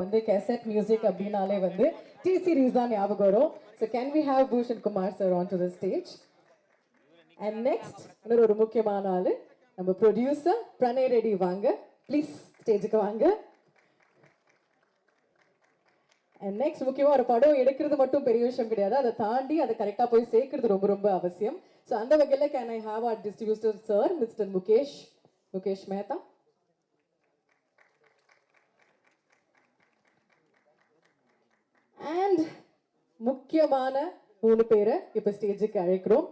வந்து cassette music அப்படினாலே வந்து T series தான் ஞாபகம் வரும். So can we have Bhushan Kumar sir onto the stage? And next இன்னொரு முக்கியமான ஆளு நம்ம producer Pranay Reddy வாங்க. Please ஸ்டேஜுக்கு வாங்க. And next முக்கியமா ஒரு படம் எடுக்கிறது மட்டும் பெரிய விஷயம் கிடையாது. அதை தாண்டி அதை கரெக்டா போய் சேர்க்கிறது ரொம்ப ரொம்ப அவசியம். So அந்த வகையில can I have our distributor sir Mr. Mukesh Mehta. And முக்கியமான மூணு பேரை இப்ப ஸ்டேஜுக்கு அழைக்கிறோம்.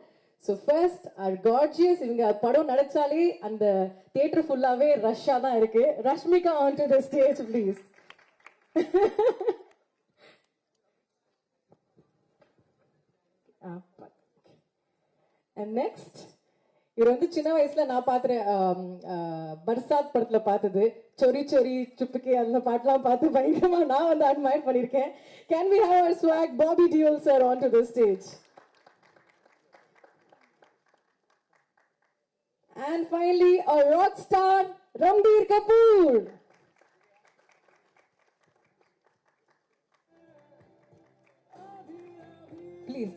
So first our gorgeous இவங்க படம் நடிச்சாலே அந்த தியேட்டர் ஃபுல்லாவே ரஷ்ஷா தான் இருக்கு. Rashmika onto the stage please. And next இவர் வந்து சின்ன வயசுல நான் பார்த்துறேன் பர்சாத் படத்துல பார்த்தது சொரி சொரி சுப்புக்கே அந்த பாட்டெல்லாம் பார்த்து பயங்கரமா நான் வந்து அட்மையர் பண்ணியிருக்கேன். Can we have our swag Bobby Deol sir onto the stage? And finally a rock star Ranbir Kapoor. Please.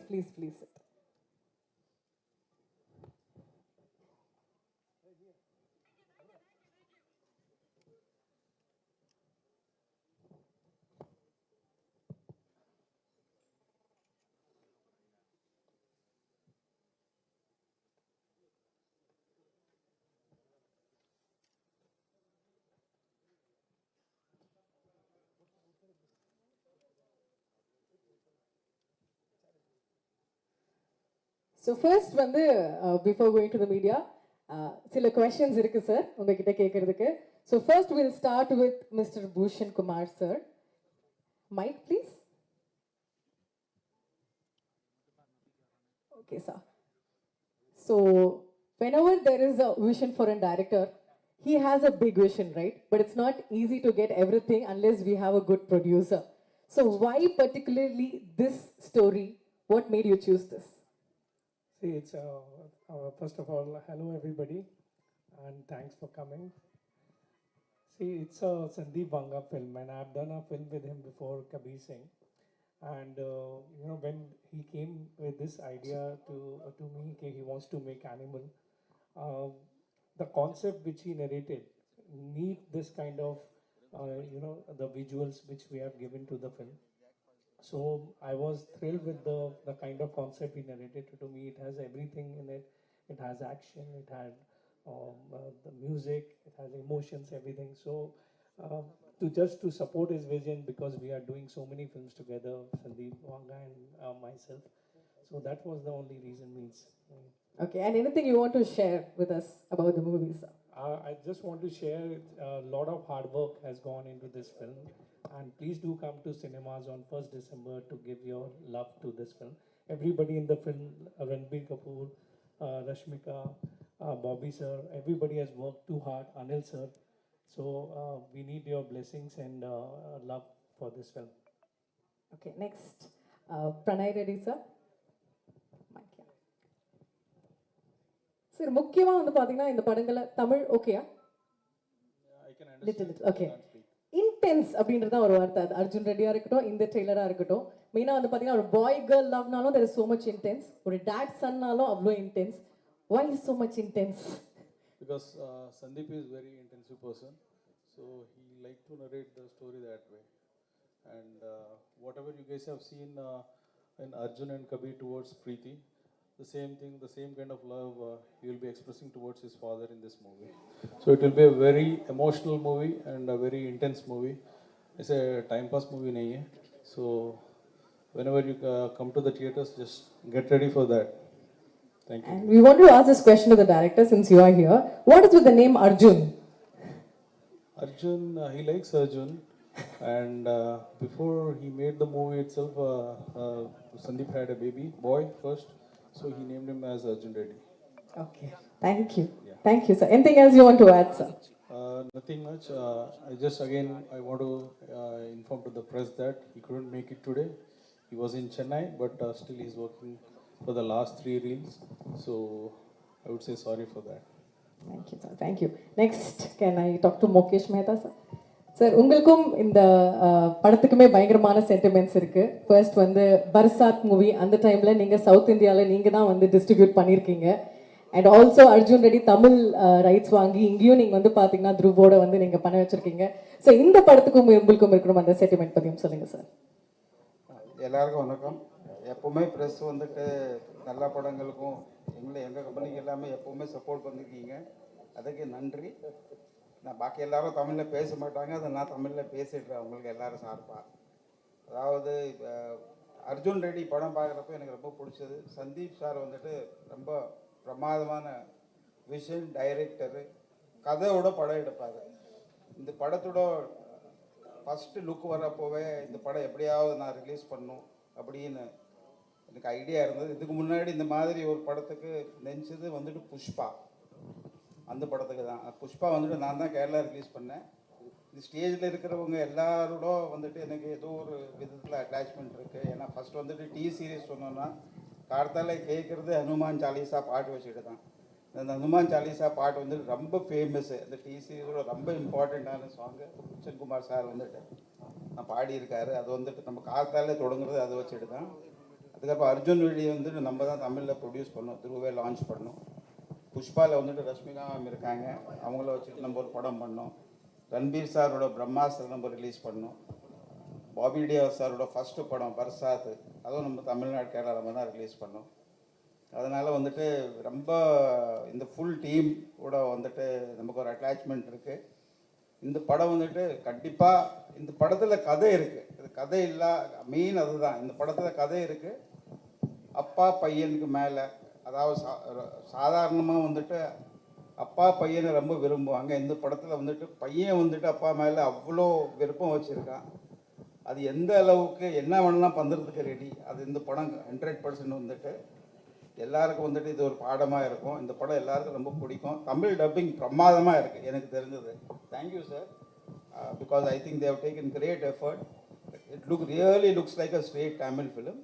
So first வந்து before going to the media சில questions இருக்கு சார் உங்ககிட்ட கேட்கறதுக்கு. So first we'll start with Mr. Bhushan Kumar sir. Mic please. Okay sir. So whenever there is a vision for a director, he has a big vision, right? But it's not easy to get everything unless we have a good producer. So why particularly this story? What made you choose this? See, it's first of all, hello everybody, and thanks for coming. See, it's a Sandeep Vanga film, and I've done a film with him before, Kabir Singh. And when he came with this idea to me, he wants to make animal. The concept which he narrated need this kind of the visuals which we have given to the film. So I was thrilled with the kind of concept he narrated to me. It has everything in it. It has action, it had the music, it has emotions, everything. So to support his vision, because we are doing so many films together, Sandeep Vanga and myself. So that was the only reason means. Okay, and anything you want to share with us about the movie, sir? I just want to share a lot of hard work has gone into this film, and please do come to cinemas on 1st December to give your love to this film. Everybody in the film, Ranbir Kapoor, Rashmika, Bobby sir, everybody has worked too hard, Anil sir. So we need your blessings and love for this film. Okay, next, Pranay Reddy sir. Sir, முக்கியமா வந்து பாத்தீங்கன்னா இந்த படங்கள தமிழ் ஓகேயா? I can understand. Little okay. Intense அப்படின்றது ஒரு வார்த்தை. அது அர்ஜுன் ரெட்டியா இருக்கட்டும், இந்த ட்ரெய்லரா இருக்கட்டும். மெயினா வந்து பாத்தீங்கன்னா ஒரு பாய் கேர்ள் லவ்னாலும் there is so much intense. ஒரு டாட் சன்னாலும் அவ்வளோ intense. Why so much intense? Because Sandeep is very intensive person, so he like to narrate the story that way. And whatever you guys have seen in Arjun and Kabir towards Preeti, the same thing, the same kind of love he will be expressing towards his father in this movie. So it will be a very emotional movie and a very intense movie. It's a time pass movie nahi hai. So whenever you come to the theaters, just get ready for that. Thank you. And we want to ask this question to the director since you are here. What is with the name Arjun? Arjun, he likes Arjun. And before he made the movie itself, Sandeep had a baby boy first. So he named him as Arjun Reddy. Okay, thank you. Yeah. Thank you, sir. Anything else you want to add, sir? Nothing much. I want to inform to the press that he couldn't make it today. He was in Chennai, but still he's working for the last 3 reels. So I would say sorry for that. Thank you, sir. Thank you. Next, can I talk to Mukesh Mehta, sir? Sir உங்களுக்கும் இந்த படத்துக்குமே பயங்கரமான sentiments இருக்கு. First வந்து Barsaat movie அந்த டைம்ல நீங்க south இந்தியாவில் நீங்க தான் வந்து டிஸ்ட்ரிபியூட் பண்ணியிருக்கீங்க. And also Arjun Reddy Tamil rights வாங்கி இங்கேயும் நீங்க வந்து பாத்தீங்கன்னா த்ருவோட வந்து நீங்க பண்ண வச்சிருக்கீங்க. ஸோ இந்த படத்துக்கும் உங்களுக்கும் இருக்கணும் அந்த சென்டிமெண்ட் பத்தியும் சொல்லுங்க சார். எல்லாருக்கும் வணக்கம். எப்போவுமே ப்ரெஸ் வந்துட்டு நல்ல படங்களுக்கும் எங்கள் கம்பெனிக்கு எல்லாமே எப்போவுமே சப்போர்ட் பண்ணிருக்கீங்க. அதுக்கு நன்றி. நான் பாக்கி எல்லாரும் தமிழில் பேச மாட்டாங்க, அதை நான் தமிழில் பேசிடுறேன் அவங்களுக்கு எல்லாரும் சார்பாக. அதாவது அர்ஜுன் ரெட்டி படம் பார்க்குறப்ப எனக்கு ரொம்ப பிடிச்சது. சந்தீப் சார் வந்துட்டு ரொம்ப பிரமாதமான விஷன் டைரக்டரு, கதையோட படம் எடுப்பார். இந்த படத்தோட ஃபஸ்ட்டு லுக் வரப்போவே இந்த படம் எப்படியாவது நான் ரிலீஸ் பண்ணும் அப்படின்னு எனக்கு ஐடியா இருந்தது. இதுக்கு முன்னாடி இந்த மாதிரி ஒரு படத்துக்கு நினச்சது வந்துட்டு புஷ்பா, அந்த படத்துக்கு தான். புஷ்பா வந்துட்டு நான் தான் கேரளா ரிலீஸ் பண்ணேன். இந்த ஸ்டேஜில் இருக்கிறவங்க எல்லாரோட வந்துட்டு எனக்கு ஏதோ ஒரு விதத்தில் அட்டாச்மெண்ட் இருக்குது. ஏன்னா ஃபஸ்ட் வந்துட்டு டி சீரீஸ் சொன்னோன்னா கார்த்தால கேட்குறது ஹனுமான் சாலிசா பாட்டு வச்சுட்டு தான். அந்த ஹனுமான் சாலிசா பாட்டு வந்துட்டு ரொம்ப ஃபேமஸ்ஸு. அந்த டி சீரீஸோட ரொம்ப இம்பார்ட்டண்ட்டான சாங்கு கிருஷ்ணன் குமார் சார் வந்துட்டு நான் பாடியிருக்காரு. அது வந்துட்டு நம்ம கார்த்தாலே தொடங்குறது அதை வச்சுட்டு தான். அதுக்கப்புறம் அர்ஜுன் ரெட்டி வந்துட்டு நம்ம தான் தமிழில் ப்ரொடியூஸ் பண்ணோம், திருவே லான்ச் பண்ணோம். புஷ்பாவில் வந்துட்டு ரஷ்மிகா மேம் இருக்காங்க, அவங்கள வச்சுட்டு நம்ம ஒரு படம் பண்ணோம். ரன்பீர் சாரோட பிரம்மாஸ்திரம் நம்ம ரிலீஸ் பண்ணோம். பாபி டியோல் சாரோட ஃபஸ்ட்டு படம் பர்சாத், அதுவும் நம்ம தமிழ்நாடு கேரளா நம்ம தான் ரிலீஸ் பண்ணோம். அதனால் வந்துட்டு ரொம்ப இந்த ஃபுல் டீம் கூட வந்துட்டு நமக்கு ஒரு அட்டாச்மெண்ட் இருக்குது. இந்த படம் வந்துட்டு கண்டிப்பாக இந்த படத்தில் கதை இருக்குது. இது கதை இல்லை, மெயின் அதுதான். இந்த படத்தில் கதை இருக்குது. அப்பா பையனுக்கு மேலே, அதாவது சாதாரணமாக வந்துட்டு அப்பா பையனை ரொம்ப விரும்புவாங்க. இந்த படத்தில் வந்துட்டு பையன் வந்துட்டு அப்பா மேலே அவ்வளோ விருப்பம் வச்சுருக்கான். அது எந்த அளவுக்கு என்ன வேணாலும் பண்ணுறதுக்கு ரெடி. அது இந்த படம் 100% வந்துட்டு எல்லாருக்கும் வந்துட்டு இது ஒரு பாடமாக இருக்கும். இந்த படம் எல்லாருக்கும் ரொம்ப பிடிக்கும். தமிழ் டப்பிங் பிரமாதமாக இருக்குது எனக்கு தெரிஞ்சது. Thank you sir, because I think they have taken great effort. It really looks like a straight Tamil film.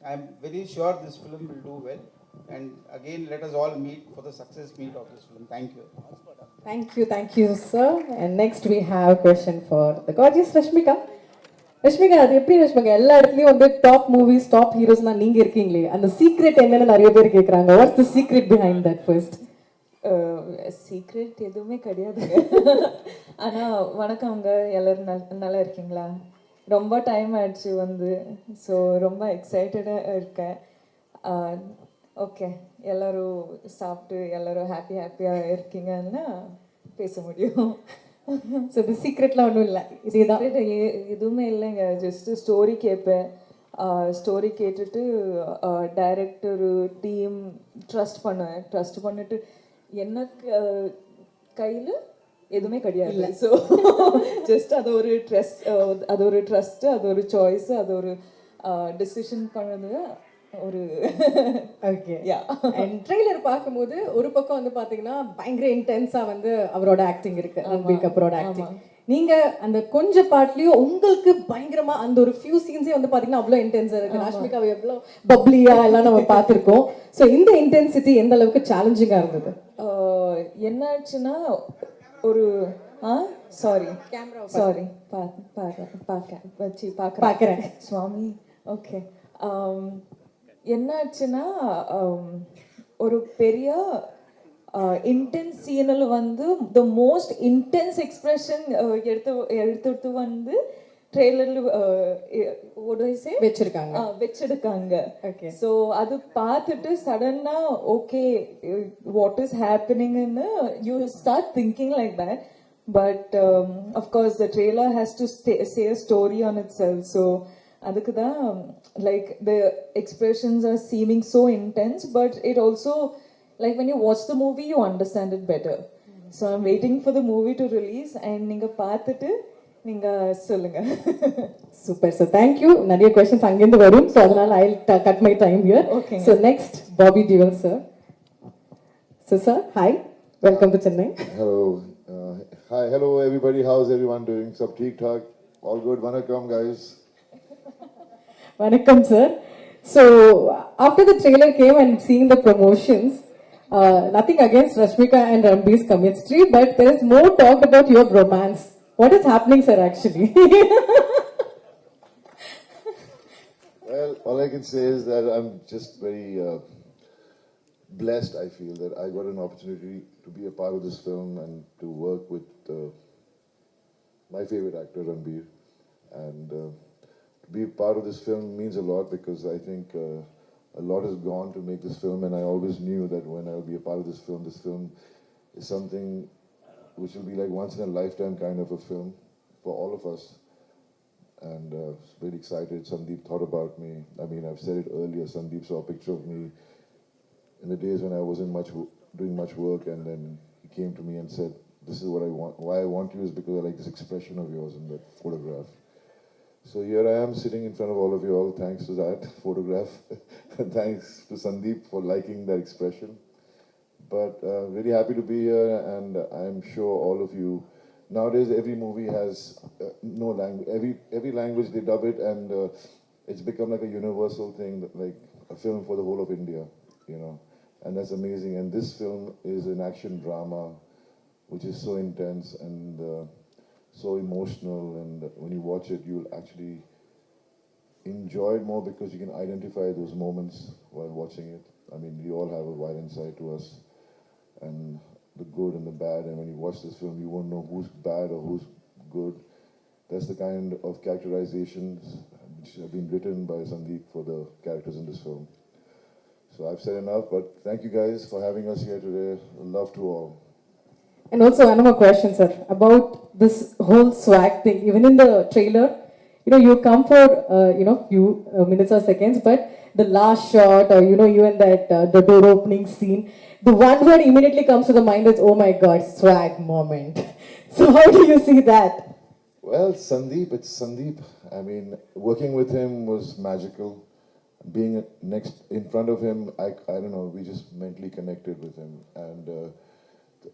I am very sure this film will do well, and again let us all meet for the success meet of this film. Thank you. Thank you, sir. And next we have a question for the gorgeous Rashmika. Rashmika, அது எப்படி ரஷ்மிகா எல்லா இடத்துலயும் வந்து top movies top heroes தான் நீங்க இருக்கீங்களே, அந்த secret என்னன்னு நிறைய பேர் கேக்குறாங்க. What's the secret behind that first? Secret எதுவுமே கிடையாதுங்க. ஆனால் வணக்கம்ங்க, எல்லாரும் நல்லா இருக்கீங்களா? ரொம்ப டைம் ஆயிடுச்சு வந்து, ஸோ ரொம்ப எக்ஸைட்டடாக இருக்கேன். ஓகே, எல்லோரும் சாப்பிட்டு எல்லோரும் ஹாப்பியாக இருக்கீங்கன்னா பேச முடியும். ஸோ இது சீக்ரெட்லாம் ஒன்றும் இல்லை, இதுதான் எதுவுமே இல்லைங்க. ஜஸ்ட்டு ஸ்டோரி கேட்பேன். ஸ்டோரி கேட்டுட்டு டைரக்டரு டீம் ட்ரஸ்ட் பண்ணுவேன். ட்ரஸ்ட் பண்ணிட்டு எனக்கு கையில் எதுவுமே கிடையாது. ஸோ ஜஸ்ட் அது ஒரு ட்ரஸ்ட், அது ஒரு சாய்ஸ், அது ஒரு டிசிஷன் பண்ணது ஒரு ஓகே. அண்ட் ட்ரெய்லர் பார்க்கும்போது ஒரு பக்கம் வந்து பார்த்தீங்கன்னா பயங்கர இன்டென்ஸாக வந்து அவரோட ஆக்டிங் இருக்கு, ரன்பீர் கபூரோட ஆக்டிங். நீங்க அந்த கொஞ்ச பாட்லயும் உங்களுக்கு பயங்கரமா அந்த ஒரு ஃபியூ சீன்ஸே வந்து பாத்தீங்கன்னா அவ்வளோ இன்டென்ஸா இருக்கு. ராஷ்மிகாவை எவ்வளோ பப்ளியா எல்லாம் நம்ம பார்த்துருக்கோம். ஸோ இந்த இன்டென்சிட்டி எந்த அளவுக்கு சேலஞ்சிங்கா இருந்தது? என்ன ஆச்சுன்னா ஒரு சாரி பார்க்குறேன் சுவாமி. ஓகே, என்னாச்சுன்னா ஒரு பெரிய இன்டென்ஸ் சீனில் வந்து த மோஸ்ட் இன்டென்ஸ் எக்ஸ்பிரஷன் எடுத்து வந்து ட்ரெய்லரில் வச்சிருக்காங்க. ஸோ அது பார்த்துட்டு சடனாக ஓகே வாட் இஸ் ஹேப்பனிங்னு you start thinking like that. But of course the trailer has to say a story on itself. So அதுக்கு தான் like the expressions are seeming so intense, but it also like when you watch the movie you understand it better. So I'm waiting for the movie to release and நீங்க பார்த்துட்டு நீங்க சொல்லுங்க. Super sir, thank you. நிறைய questions அங்கிருந்து வரும், so அதனால I'll cut my time here. Okay. So next Bobby Deol sir. So sir, hi, welcome to Chennai. Hello, hi, hello everybody. How's everyone doing? Sab theek thak? All good? Vanakkam guys. Vanakkam sir. So after the trailer came and seeing the promotions, nothing against Rashmika and Ranbir's chemistry, but there is more talk about your romance. What is happening, sir, actually? Well, all I can say is that I'm just very blessed, I feel, that I got an opportunity to be a part of this film and to work with my favorite actor, Ranbir. And to be part of this film means a lot because I think a lot has gone to make this film, and I always knew that when I'll be a part of this film is something which will be like once in a lifetime kind of a film for all of us. And very excited. Sandeep thought about me. I mean, I've said it earlier. Sandeep saw a picture of me in the days when I wasn't doing much work, and then he came to me and said, "This is what I want. Why I want you is because I like this expression of yours in that photograph." So here I am sitting in front of all of you all, thanks to that photograph. And thanks to Sandeep for liking that expression. But really happy to be here, and I'm sure all of you. Nowadays, every movie has no language. Every language they dub it, and it's become like a universal thing, like a film for the whole of India, you know. And that's amazing. And this film is an action drama, which is so intense and so emotional. And when you watch it, you'll actually enjoy it more because you can identify those moments while watching it. I mean, we all have a violent side to us, and the good and the bad, and when you watch this film, you won't know who's bad or who's good. That's the kind of characterizations which have been written by Sandeep for the characters in this film. So I've said enough, but thank you guys for having us here today. Love to all. And also, another question, sir, about this whole swag thing. Even in the trailer, you come for, few minutes or seconds, but the last shot, or, you in that, the door opening scene, the one word immediately comes to the mind is, oh my God, swag moment. So how do you see that? Well, Sandeep, it's Sandeep. I mean, working with him was magical. Being next in front of him, I don't know, we just mentally connected with him. And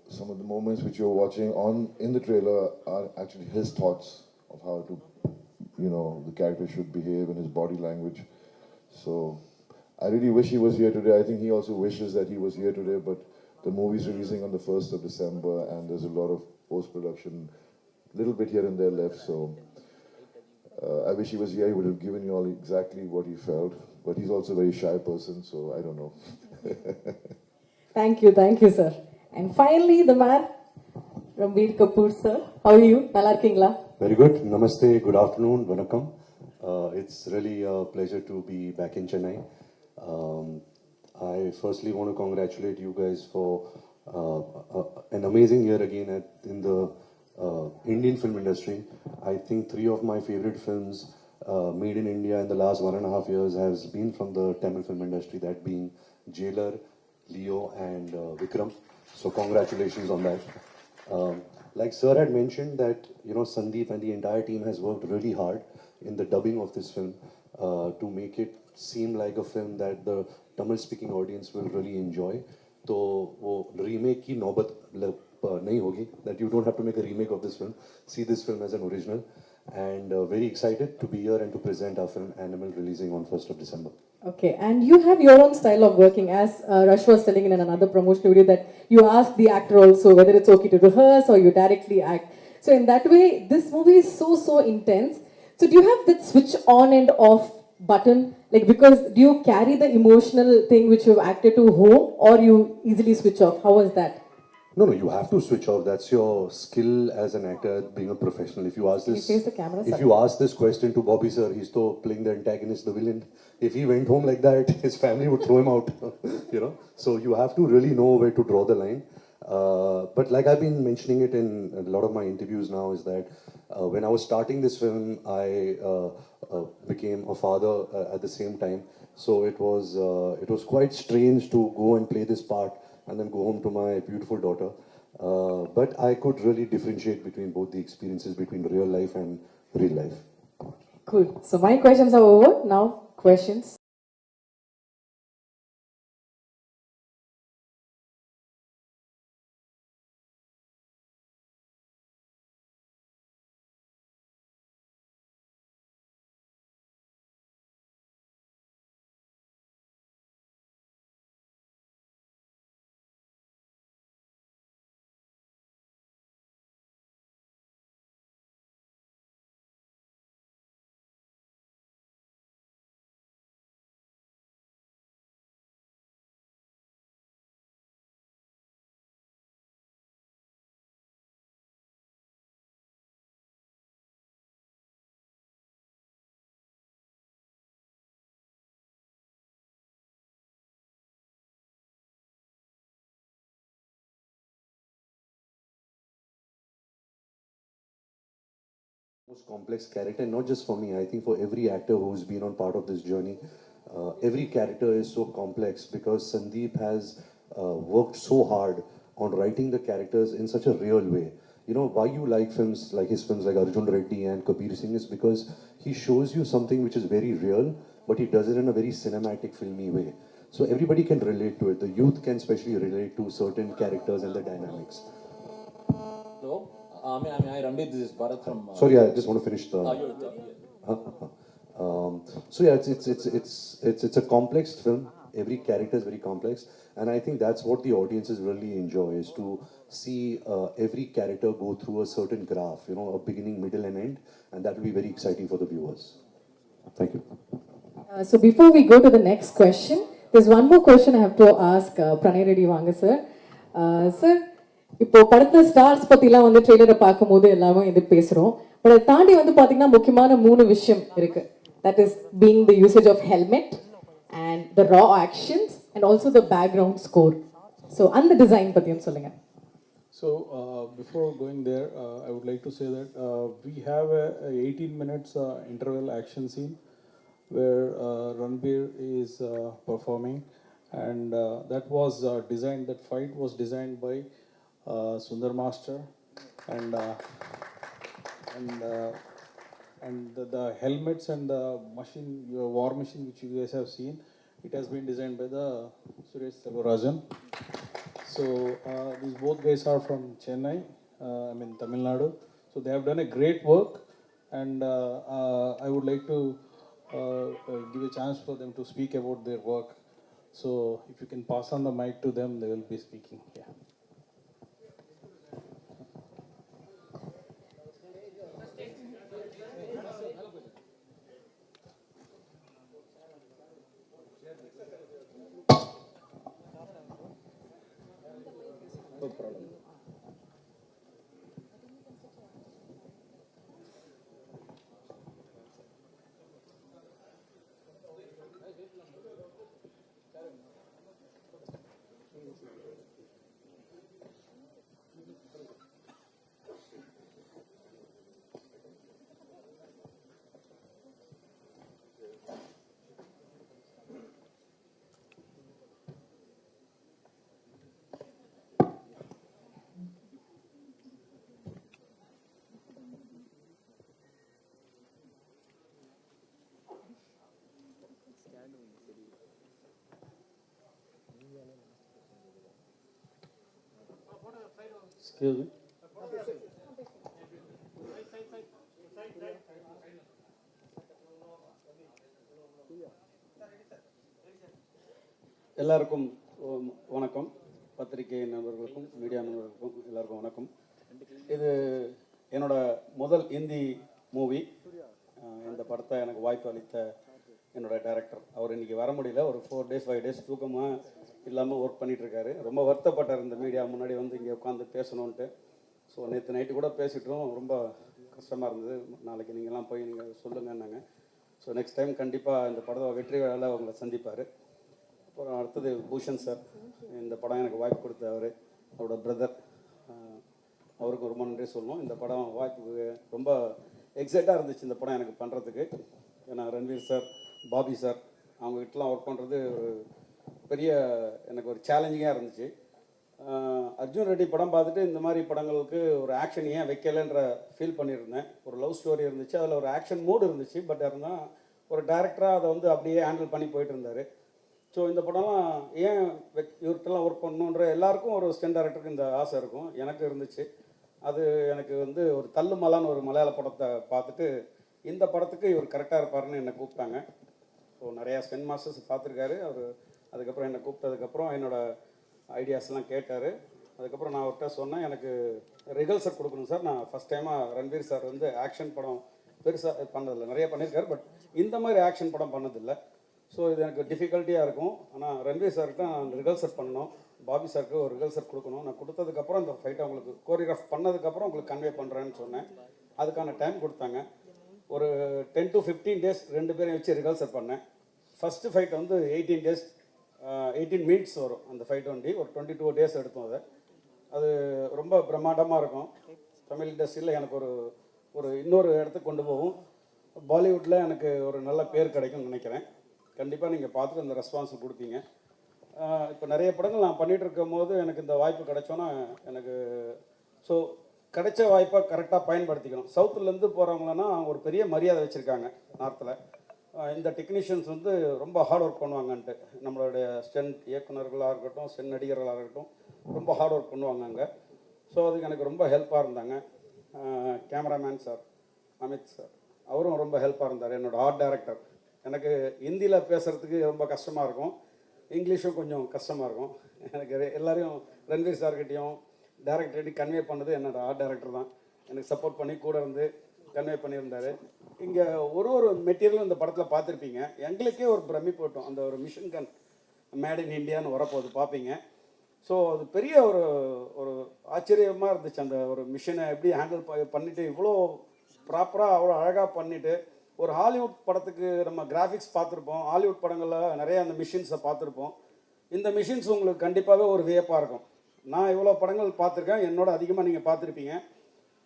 some of the moments which you're watching in the trailer are actually his thoughts of how to, the character should behave and his body language. So I really wish he was here today. I think he also wishes that he was here today, but the movie's releasing on the 1st of December, and there's a lot of post-production, little bit here and there left. So I wish he was here. He would have given you all exactly what he felt, but he's also a very shy person, so I don't know. Thank you, sir. And finally, the man, Ranbir Kapoor, sir. How are you? Nalla irkingla? Very good. Namaste. Good afternoon. Vanakkam. It's really a pleasure to be back in Chennai. I firstly want to congratulate you guys for an amazing year again in the Indian film industry. I think 3 of my favorite films made in India in the last 1.5 years has been from the Tamil film industry, that being Jailer, Leo and Vikram. So congratulations on that. Like Sir had mentioned that, Sandeep and the entire team has worked really hard in the dubbing of this film to make it seem like a film that the Tamil speaking audience will really enjoy. So wo remake ki naubat nahi hogi, that you don't have to make a remake of this film. See this film as an original, and very excited to be here and to present our film Animal, releasing on 1st of December. Okay, and you have your own style of working, as Rush was telling in another promotional video, that you ask the actor also whether it's okay to rehearse or you directly act. So in that way, this movie is so intense. So do you have that switch on and off button? Like, because do you carry the emotional thing which you've acted to home, or you easily switch off? How was that? No, you have to switch off. That's your skill as an actor, being a professional. If you ask Can you this, face the camera, if sir? you ask this question to Bobby sir, he's still playing the antagonist, the villain. If he went home like that, his family would throw him out. So you have to really know where to draw the line. But like I've been mentioning it in a lot of my interviews now, is that when I was starting this film, I became a father at the same time. So it was quite strange to go and play this part and then go home to my beautiful daughter. But I could really differentiate between both the experiences, between real life and real life. Cool. So my questions are over. Now, questions. Most complex character, and not just for me, I think for every actor who's been on part of this journey. Every character is so complex because Sandeep has worked so hard on writing the characters in such a real way. You know, why you like films like his films like Arjun Reddy and Kabir Singh is because he shows you something which is very real, but he does it in a very cinematic, filmy way. So everybody can relate to it. The youth can especially relate to certain characters and the dynamics. Hello. I Ranbir, this is Bharat from. Sorry, I just want to finish the. So yeah, it's a complex film. Every character is very complex, and I think that's what the audiences really enjoy is to see every character go through a certain graph, you know, a beginning, middle, and end, and that will be very exciting for the viewers. Thank you. So before we go to the next question, there's one more question I have to ask Pranay Reddy Vanga sir. Sir, இப்போ படத்துல stars பத்திலாம் வந்து ட்ரெய்லரை பார்க்கும்போது எல்லாமே இது பேசுறோம். But அதை தாண்டி வந்து பாத்தீங்கன்னா முக்கியமான 3 விஷயம் இருக்கு. That is being the usage of helmet and the raw actions and also the background score. So அந்த டிசைன் பத்தியும் சொல்லுங்க. So before going there, I would like to say that we have a 18 minutes interval action scene where Ranbir is performing, and that was designed. That fight was designed by Sundar Master, and the helmets and the machine, your war machine, which you guys have seen, it has been designed by the Suresh Selvarajan. So these both guys are from Chennai, Tamil Nadu. So they have done a great work, and I would like to give a chance for them to speak about their work. So if you can pass on the mic to them, they will be speaking. Yeah. No problem. Excuse me. எல்லாருக்கும் வணக்கம். பத்திரிகை நண்பர்களுக்கும் media நண்பர்களுக்கும் எல்லாருக்கும் வணக்கம். இது என்னோட முதல் இந்தி மூவி. இந்த படத்தை எனக்கு வாய்ப்பு அளித்த என்னோட டைரக்டர், அவர் இன்றைக்கி வர முடியல. ஒரு 4 days 5 days தூக்கமாக இல்லாமல் ஒர்க் பண்ணிகிட்ருக்காரு. ரொம்ப வருத்தப்பட்டார் இந்த மீடியா முன்னாடி வந்து இங்கே உட்காந்து பேசணுன்ட்டு. ஸோ நேற்று நைட்டு கூட பேசிட்டோம். ரொம்ப கஷ்டமாக இருந்தது. நாளைக்கு நீங்கள்லாம் போய் நீங்கள் சொல்லுங்கன்னாங்க. ஸோ நெக்ஸ்ட் டைம் கண்டிப்பாக இந்த படத்தை வெற்றி விழாவில் அவங்கள சந்திப்பார். அப்புறம் அடுத்தது பூஷன் சார், இந்த படம் எனக்கு வாய்ப்பு கொடுத்தவர், அவரோட பிரதர், அவருக்கு ரொம்ப நன்றி சொல்லணும். இந்த படம் வாய்ப்பு ரொம்ப எக்ஸைட்டாக இருந்துச்சு இந்த படம் எனக்கு பண்ணுறதுக்கு. ஏன்னா ரன்வீர் சார், பாபி சார் அவங்ககிட்டலாம் ஒர்க் பண்ணுறது ஒரு பெரிய எனக்கு ஒரு சேலஞ்சிங்காக இருந்துச்சு. அர்ஜுன் ரெட்டி படம் பார்த்துட்டு இந்த மாதிரி படங்களுக்கு ஒரு ஆக்ஷன் ஏன் வைக்கலைன்ற ஃபீல் பண்ணியிருந்தேன். ஒரு லவ் ஸ்டோரி இருந்துச்சு, அதில் ஒரு ஆக்ஷன் மூடு இருந்துச்சு. பட் இருந்தால் ஒரு டேரக்டராக அதை வந்து அப்படியே ஹேண்டில் பண்ணி போயிட்டு இருந்தார். ஸோ இந்த படம்லாம் ஏன் இவர்கிட்டலாம் ஒர்க் பண்ணணுன்ற எல்லாருக்கும் ஒரு ஸ்டென் டேரக்டருக்கு இந்த ஆசை இருக்கும். எனக்கு இருந்துச்சு. அது எனக்கு வந்து ஒரு தள்ளுமலான்னு ஒரு மலையாள படத்தை பார்த்துட்டு இந்த படத்துக்கு இவர் கரெக்டாக இருப்பாருன்னு என்னை கூப்பிட்டாங்க. ஸோ நிறையா ஸ்டென் மாஸ்டர்ஸ் பார்த்துருக்காரு அவர். அதுக்கப்புறம் என்னை கூப்பிட்டதுக்கப்புறம் என்னோடய ஐடியாஸ்லாம் கேட்டார். அதுக்கப்புறம் நான் அவர்கிட்ட சொன்னேன், எனக்கு ரிகல்சர் கொடுக்கணும் சார். நான் ஃபஸ்ட் டைமாக ரன்வீர் சார் வந்து ஆக்ஷன் படம் பெருசாக பண்ணதில்லை, நிறைய பண்ணியிருக்காரு. பட் இந்த மாதிரி ஆக்ஷன் படம் பண்ணதில்லை. ஸோ இது எனக்கு டிஃபிகல்ட்டியாக இருக்கும். ஆனால் ரன்வீர் சார்கிட்ட நான் ரிகல்சர் பண்ணணும், பாபி சாருக்கு ஒரு ரிகல்சர் கொடுக்கணும். நான் கொடுத்ததுக்கப்புறம் இந்த ஃபைட்டை உங்களுக்கு கோரியோகிராஃப் பண்ணதுக்கப்புறம் உங்களுக்கு கன்வே பண்ணுறேன்னு சொன்னேன். அதுக்கான டைம் கொடுத்தாங்க. ஒரு 10 to 15 days 2 பேரையும் வச்சு ரிகல்சர் பண்ணேன். ஃபஸ்ட்டு ஃபைட் வந்து 18 days 18 minutes வரும் அந்த ஃபைட் வண்டி. ஒரு 22 days எடுத்தோம். அது ரொம்ப பிரம்மாண்டமாக இருக்கும். தமிழ் இண்டஸ்ட்ரியில் எனக்கு ஒரு இன்னொரு இடத்துக்கு கொண்டு போகும். பாலிவுட்டில் எனக்கு ஒரு நல்ல பேர் கிடைக்கும்னு நினைக்கிறேன். கண்டிப்பாக நீங்கள் பார்த்துட்டு அந்த ரெஸ்பான்ஸ் கொடுத்தீங்க. இப்போ நிறைய படங்கள் நான் பண்ணிகிட்டு இருக்கும் போது எனக்கு இந்த வாய்ப்பு கிடைச்சோன்னா எனக்கு ஸோ கிடைச்ச வாய்ப்பை கரெக்டாக பயன்படுத்திக்கணும். சவுத்துலேருந்து போகிறவங்களன்னா ஒரு பெரிய மரியாதை வச்சுருக்காங்க நார்த்தில். இந்த டெக்னீஷியன்ஸ் வந்து ரொம்ப ஹார்ட் ஒர்க் பண்ணுவாங்கன்ட்டு, நம்மளுடைய ஸ்டென்ட் இயக்குநர்களாக இருக்கட்டும், ஸ்டென்ட் நடிகர்களாக இருக்கட்டும், ரொம்ப ஹார்ட் ஒர்க் பண்ணுவாங்க அங்கே. ஸோ அதுக்கு எனக்கு ரொம்ப ஹெல்ப்பாக இருந்தாங்க. கேமராமேன் சார் அமித் சார், அவரும் ரொம்ப ஹெல்ப்பாக இருந்தார். என்னோடய ஆர்ட் டைரக்டர், எனக்கு ஹிந்தியில் பேசுகிறதுக்கு ரொம்ப கஷ்டமாக இருக்கும், இங்கிலீஷும் கொஞ்சம் கஷ்டமாக இருக்கும். எனக்கு எல்லோரையும் ரன்வீர் சார்கிட்டையும் டேரக்டர்கிட்டையும் கன்வே பண்ணது என்னோடய ஆர்ட் டைரக்டர் தான். எனக்கு சப்போர்ட் பண்ணி கூட இருந்து கன்வே பண்ணியிருந்தார். இங்கே ஒரு மெட்டீரியலும் இந்த படத்தில் பார்த்துருப்பீங்க. எங்களுக்கே ஒரு பிரமிப்பு போட்டோம், அந்த ஒரு மிஷின் கன் மேட் இன் இண்டியான்னு வரப்போது பார்ப்பீங்க. ஸோ அது பெரிய ஒரு ஆச்சரியமாக இருந்துச்சு. அந்த ஒரு மிஷினை எப்படி ஹேண்டில் பண்ணிவிட்டு இவ்வளோ ப்ராப்பராக அவ்வளோ அழகாக பண்ணிவிட்டு, ஒரு ஹாலிவுட் படத்துக்கு நம்ம கிராஃபிக்ஸ் பார்த்துருப்போம், ஹாலிவுட் படங்களில் நிறைய அந்த மிஷின்ஸை பார்த்துருப்போம். இந்த மிஷின்ஸ் உங்களுக்கு கண்டிப்பாகவே ஒரு வியப்பாக இருக்கும். நான் இவ்வளோ படங்கள் பார்த்துருக்கேன், என்னோட அதிகமாக நீங்கள் பார்த்துருப்பீங்க.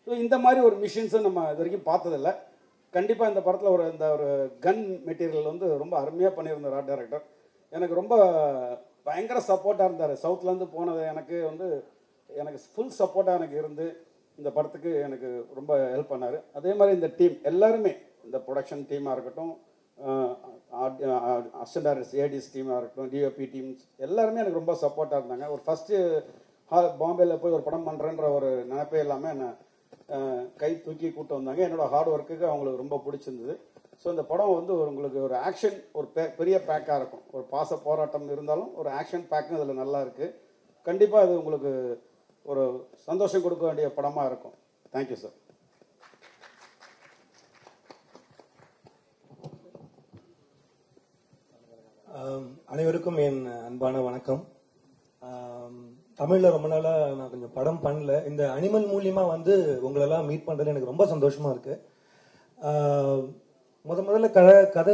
ஸோ இந்த மாதிரி ஒரு மிஷின்ஸை நம்ம இது வரைக்கும் பார்த்ததில்லை. கண்டிப்பாக இந்த படத்தில் இந்த ஒரு கன் மெட்டீரியல் வந்து ரொம்ப அருமையாக பண்ணியிருந்தார் ஆர்ட் டைரக்டர். எனக்கு ரொம்ப பயங்கர சப்போர்ட்டாக இருந்தார். சவுத்துலேருந்து போனது எனக்கு ஃபுல் சப்போர்ட்டாக எனக்கு இருந்து இந்த படத்துக்கு எனக்கு ரொம்ப ஹெல்ப் பண்ணார். அதே மாதிரி இந்த டீம் எல்லாருமே, இந்த ப்ரொடக்ஷன் டீமாக இருக்கட்டும், அசிஸ்டன்ட் டைரக்டர்ஸ் ஏடிஎஸ் டீமாக இருக்கட்டும், டிஓபி டீம்ஸ் எல்லாருமே எனக்கு ரொம்ப சப்போர்ட்டாக இருந்தாங்க. ஒரு ஃபஸ்ட்டு பாம்பேயில் போய் ஒரு படம் பண்ணுறேன்ற ஒரு நினைப்பே இல்லாமல் என்னை கை தூக்கி கூப்பிட்டு வந்தாங்க. என்னோடய ஹார்ட் ஒர்க்குக்கு அவங்களுக்கு ரொம்ப பிடிச்சிருந்தது. ஸோ இந்த படம் வந்து உங்களுக்கு ஒரு ஆக்ஷன் ஒரு பெரிய பேக்காக இருக்கும். ஒரு பாச போராட்டம் இருந்தாலும் ஒரு ஆக்ஷன் பேக்கும் இதில் நல்லா இருக்குது. கண்டிப்பாக அது உங்களுக்கு ஒரு சந்தோஷம் கொடுக்க வேண்டிய படமாக இருக்கும். Thank you sir. அனைவருக்கும் என் அன்பான வணக்கம். தமிழில் ரொம்ப நாளாக நான் கொஞ்சம் படம் பண்ணல. இந்த அனிமல் மூலியமா வந்து உங்களெல்லாம் மீட் பண்ணுறதுல எனக்கு ரொம்ப சந்தோஷமா இருக்கு. முதல்ல கதை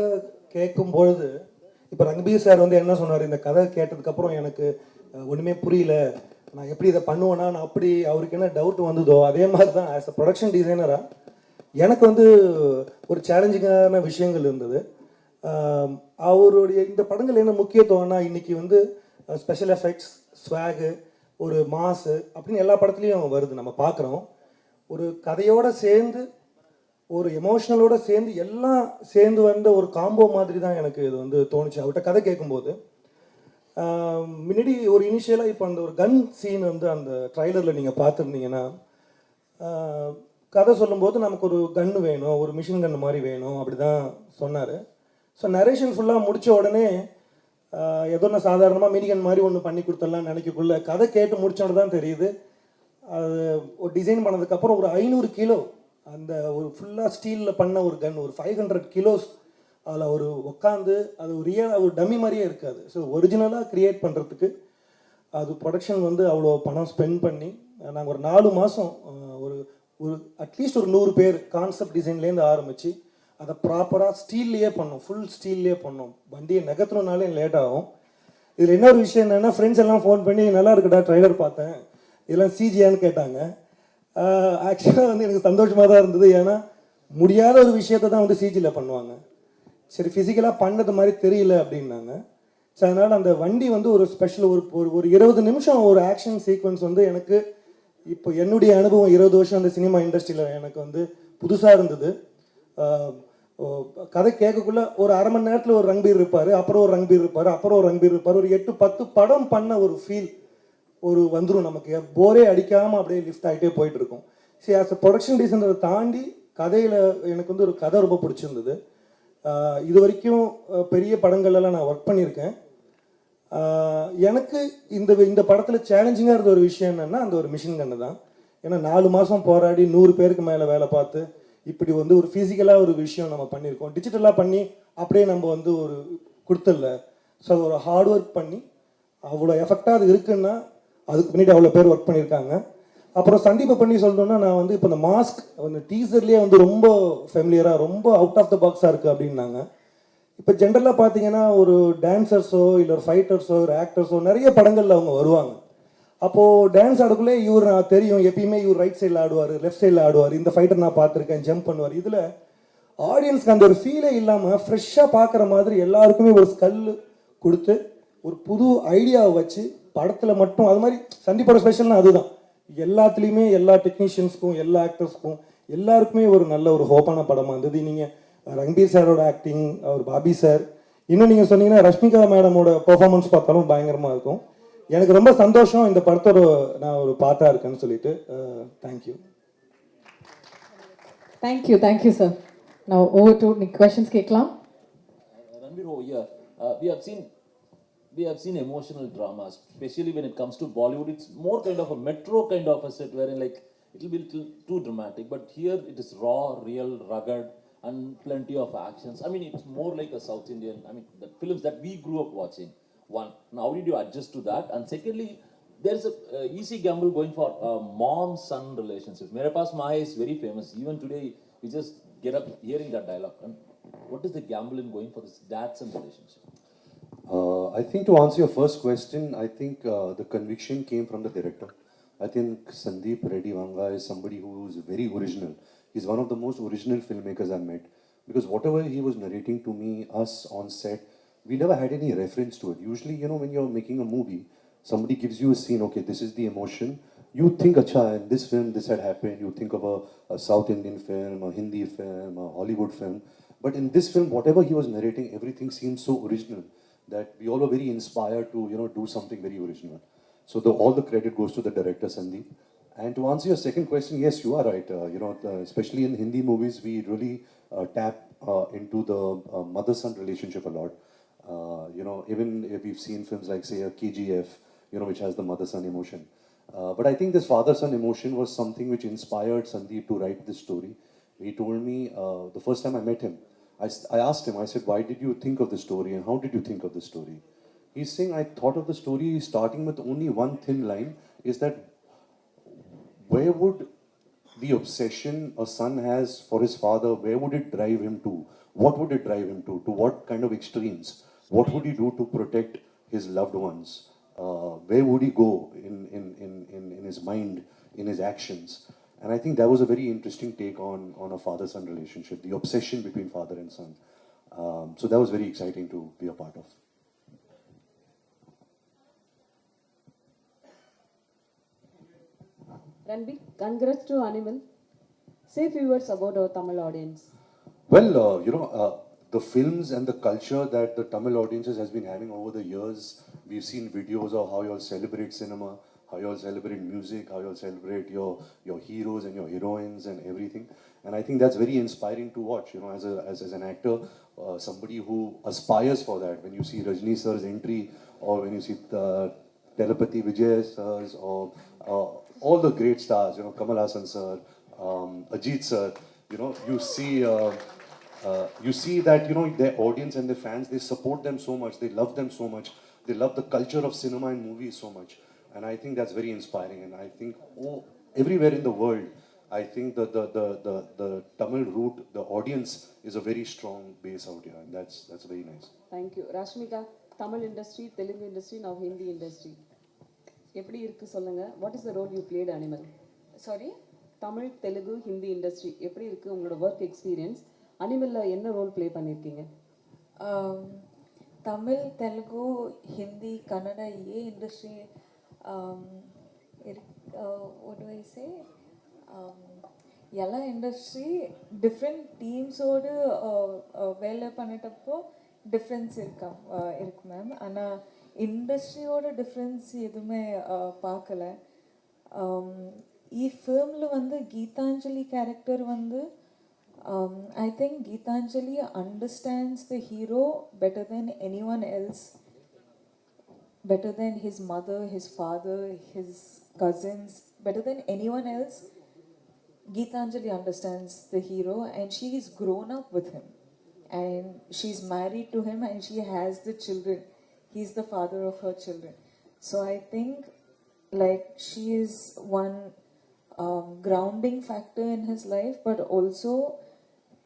கேட்கும் பொழுது இப்போ ரங்பீர் சார் வந்து என்ன சொன்னார், இந்த கதை கேட்டதுக்கப்புறம் எனக்கு ஒன்றுமே புரியல, நான் எப்படி இதை பண்ணுவேன்னா, நான் அப்படி அவருக்கு என்ன டவுட் வந்ததோ அதே மாதிரி தான் ஆஸ் அ ப்ரொடக்ஷன் டிசைனராக எனக்கு வந்து ஒரு சேலஞ்சிங்கான விஷயங்கள் இருந்தது. அவருடைய இந்த படங்கள் என்ன முக்கியத்துவம்னா, இன்னைக்கு வந்து ஸ்பெஷல் எஃபெக்ட்ஸ், ஸ்வாகு, ஒரு மாசு அப்படின்னு எல்லா படத்துலையும் வருது, நம்ம பார்க்குறோம். ஒரு கதையோடு சேர்ந்து ஒரு எமோஷனலோட சேர்ந்து எல்லாம் சேர்ந்து வந்த ஒரு காம்போ மாதிரி தான் எனக்கு இது வந்து தோணுச்சு அவர்கிட்ட கதை கேட்கும்போது. முன்னாடி ஒரு இனிஷியலாக இப்போ அந்த ஒரு கன் சீன் வந்து அந்த ட்ரைலரில் நீங்கள் பார்த்துருந்தீங்கன்னா, கதை சொல்லும்போது நமக்கு ஒரு கன்று வேணும், ஒரு மிஷின் கன்று மாதிரி வேணும் அப்படி தான் சொன்னார். ஸோ நரேஷன் ஃபுல்லாக முடித்த உடனே ஏதோ நான் சாதாரணமாக மினிகன் மாதிரி ஒன்று பண்ணி கொடுத்துடலான்னு நினைக்கக்குள்ள கதை கேட்டு முடிச்சோன்னு தான் தெரியுது, அது ஒரு டிசைன் பண்ணதுக்கப்புறம் ஒரு 500 கிலோ அந்த ஒரு ஃபுல்லாக ஸ்டீலில் பண்ண ஒரு கன், ஒரு 500 கிலோஸ் அதில் ஒரு உட்காந்து அது ஒரு ஒரு டம்மி மாதிரியே இருக்காது. ஸோ ஒரிஜினலாக க்ரியேட் பண்ணுறதுக்கு அது ப்ரொடக்ஷன் வந்து அவ்வளோ பணம் ஸ்பெண்ட் பண்ணி நாங்கள் ஒரு 4 மாதம் ஒரு அட்லீஸ்ட் ஒரு 100 பேர் கான்செப்ட் டிசைன்லேருந்து ஆரம்பித்து அதை ப்ராப்பராக ஸ்டீல்லையே பண்ணோம், ஃபுல் ஸ்டீல்லையே பண்ணோம். வண்டியை நகர்த்தணுனாலே லேட் ஆகும். இதில் இன்னொரு விஷயம் என்னென்னா, ஃப்ரெண்ட்ஸ் எல்லாம் ஃபோன் பண்ணி நல்லா இருக்குடா ட்ரைலர் பார்த்தேன், இதெல்லாம் சிஜியான்னு கேட்டாங்க. ஆக்சுவலாக வந்து எனக்கு சந்தோஷமாக தான் இருந்தது. ஏன்னா முடியாத ஒரு விஷயத்தை தான் வந்து சிஜியில் பண்ணுவாங்க, சரி ஃபிசிக்கலாக பண்ணது மாதிரி தெரியல அப்படின்னாங்க. ஸோ அதனால் அந்த வண்டி வந்து ஒரு ஸ்பெஷல் ஒரு 20 நிமிஷம் ஒரு ஆக்ஷன் சீக்வன்ஸ் வந்து எனக்கு இப்போ என்னுடைய அனுபவம் 20 வருஷம் அந்த சினிமா இண்டஸ்ட்ரியில் எனக்கு வந்து புதுசாக இருந்தது. கதை கேட்கக்குள்ள ஒரு அரை மணி நேரத்தில் ஒரு ரங்பீர் இருப்பார், அப்புறம் ஒரு ரங்பீர் இருப்பார், அப்புறம் ஒரு ரங்பீர் இருப்பார், ஒரு 8-10 படம் பண்ண ஒரு ஃபீல் ஒரு வந்துடும் நமக்கு, போரே அடிக்காமல் அப்படியே லிஃப்ட் ஆகிட்டே போயிட்டு இருக்கும். சரி, ஆஸ் அ ப்ரொடக்ஷன் டிசைனரை தாண்டி கதையில் எனக்கு வந்து ஒரு கதை ரொம்ப பிடிச்சிருந்தது. இது வரைக்கும் பெரிய படங்கள்லாம் நான் ஒர்க் பண்ணியிருக்கேன். எனக்கு இந்த படத்தில் சேலஞ்சிங்காக இருந்த ஒரு விஷயம் என்னென்னா அந்த ஒரு மிஷின் கன்று தான். ஏன்னா 4 மாதம் போராடி 100 பேருக்கு மேலே வேலை பார்த்து இப்படி வந்து ஒரு ஃபிசிக்கலாக ஒரு விஷயம் நம்ம பண்ணியிருக்கோம். டிஜிட்டலாக பண்ணி அப்படியே நம்ம வந்து ஒரு கொடுத்துடல. ஸோ அது ஒரு ஹார்ட் ஒர்க் பண்ணி அவ்வளோ எஃபெக்டாக அது இருக்குன்னா அதுக்கு பின்னாடி அவ்வளோ பேர் ஒர்க் பண்ணியிருக்காங்க. அப்புறம் சந்தீப்பை பண்ணி சொல்லணுன்னா, நான் வந்து இப்போ இந்த மாஸ்க் அந்த டீசர்லேயே வந்து ரொம்ப ஃபெமிலியராக ரொம்ப அவுட் ஆஃப் த பாக்ஸாக இருக்குது அப்படின்னாங்க. இப்போ ஜென்ரலாக பார்த்தீங்கன்னா ஒரு டான்சர்ஸோ இல்லை ஒரு ஃபைட்டர்ஸோ ஒரு ஆக்டர்ஸோ நிறைய படங்களில் அவங்க வருவாங்க. அப்போது டான்ஸ் ஆடக்குள்ளே இவர் நான் தெரியும் எப்பயுமே இவர் ரைட் சைடில் ஆடுவார், லெஃப்ட் சைடில் ஆடுவார், இந்த ஃபைட்டர் நான் பார்த்துருக்கேன், ஜம்ப் பண்ணுவார். இதில் ஆடியன்ஸ்க்கு அந்த ஒரு ஃபீலே இல்லாமல் ஃப்ரெஷ்ஷாக பார்க்குற மாதிரி எல்லாருக்குமே ஒரு ஸ்கல் கொடுத்து ஒரு புது ஐடியாவை வச்சு படத்தில் மட்டும் அது மாதிரி சந்திப்போட ஸ்பெஷல்னா அதுதான். எல்லாத்துலேயுமே எல்லா டெக்னீஷியன்ஸ்க்கும் எல்லா ஆக்டர்ஸ்க்கும் எல்லாருக்குமே ஒரு நல்ல ஒரு ஹோப்பான படமாக இருந்தது. நீங்கள் ரன்பீர் சாரோட ஆக்டிங், அவர் பாபி சார், இன்னும் நீங்கள் சொன்னீங்கன்னா ரஷ்மிகா மேடமோட பெர்ஃபார்மன்ஸ் பார்த்தாலும் பயங்கரமாக இருக்கும். எனக்கு ரொம்ப சந்தோஷம் இந்த படத்தோட நான் ஒரு பாட்டாக இருக்கேன்னு சொல்லிட்டு. Thank you. Thank you sir. Now over to questions கேட்கலாம். Ranbir over here. We have seen emotional dramas, especially when it comes to Bollywood. It's more kind of a metro kind of a set wherein like it will be little too dramatic, but here it is raw, real, rugged, and plenty of actions. I mean, it's more like a South Indian. I mean, the films that we grew up watching. One, now how did you adjust to that? And secondly, there is a easy gamble going for mom-son relationship. Mere Paas Mahe is very famous. Even today, we just get up hearing that dialogue. And what is the gamble in going for this dad-son relationship? I think to answer your first question, I think the conviction came from the director. I think Sandeep Reddy Vanga is somebody who is very original. He's one of the most original filmmakers I've met. Because whatever he was narrating to me, us on set, we never had any reference to it. Usually, you know, when you're making a movie, somebody gives you a scene, okay, this is the emotion. You think, acha, in this film, this had happened. You think of a South Indian film, a Hindi film, a Hollywood film. But in this film, whatever he was narrating, everything seemed so original that we all were very inspired to, you know, do something very original. So all the credit goes to the director, Sandeep. And to answer your second question, yes, you are right. You know, especially in Hindi movies, we really tap into the mother-son relationship a lot. You know, even if we've seen films like, say, a KGF, you know, which has the mother-son emotion. But I think this father-son emotion was something which inspired Sandeep to write this story. He told me the first time I met him, I asked him, I said, why did you think of the story and how did you think of the story? He's saying, I thought of the story starting with only one thin line, is that where would the obsession a son has for his father, where would it drive him to? What would it drive him to? To what kind of extremes? What would he do to protect his loved ones? Where would he go in his mind, in his actions? And I think that was a very interesting take on a father-son relationship, the obsession between father and son. So that was very exciting to be a part of. Ranbir, congrats to Animal. Say a few words about our Tamil audience. Well, you know, the films and the culture that the Tamil audiences has been having over the years, we've seen videos of how you all celebrate cinema, how you all celebrate music, how you all celebrate your heroes and your heroines and everything. And I think that's very inspiring to watch, you know, as an actor, somebody who aspires for that. When you see Rajni sir's entry, or when you see Telepathy Vijay sir's, or all the great stars, you know, Kamal Hassan sir, Ajit sir, you know, you see that, you know, their audience and their fans, they support them so much, they love them so much, they love the culture of cinema and movies so much. And I think that's very inspiring. And I think everywhere in the world, I think the Tamil root, the audience is a very strong base out here. And that's very nice. Thank you. Rashmika, Tamil industry, Telugu industry, now Hindi industry. எப்படி இருக்கு சொல்லுங்க. What is the role you played, Animal? Sorry? Tamil, Telugu, Hindi industry எப்படி இருக்கு உங்களோட work experience? அனிமல்ல என்ன role play பண்ணிருக்கீங்க? தமிழ், தெலுங்கு, ஹிந்தி, கன்னடா ये industry what do I say? எல்லா இண்டஸ்ட்ரி டிஃப்ரெண்ட் டீம்ஸோடு வேலை பண்ணிட்டப்போ டிஃப்ரென்ஸ் இருக்கு மேம். ஆனால் இண்டஸ்ட்ரியோட டிஃப்ரென்ஸ் எதுவுமே பார்க்கல. ఈ ఫిల్మ్లో வந்து గీతాంజలి క్యారెక్టర్ வந்து I think Geetanjali understands the hero better than anyone else, better than his mother, his father, his cousins, better than anyone else. Geetanjali understands the hero and she's grown up with him and she's married to him and she has the children. He's the father of her children. So I think like she is one grounding factor in his life, but also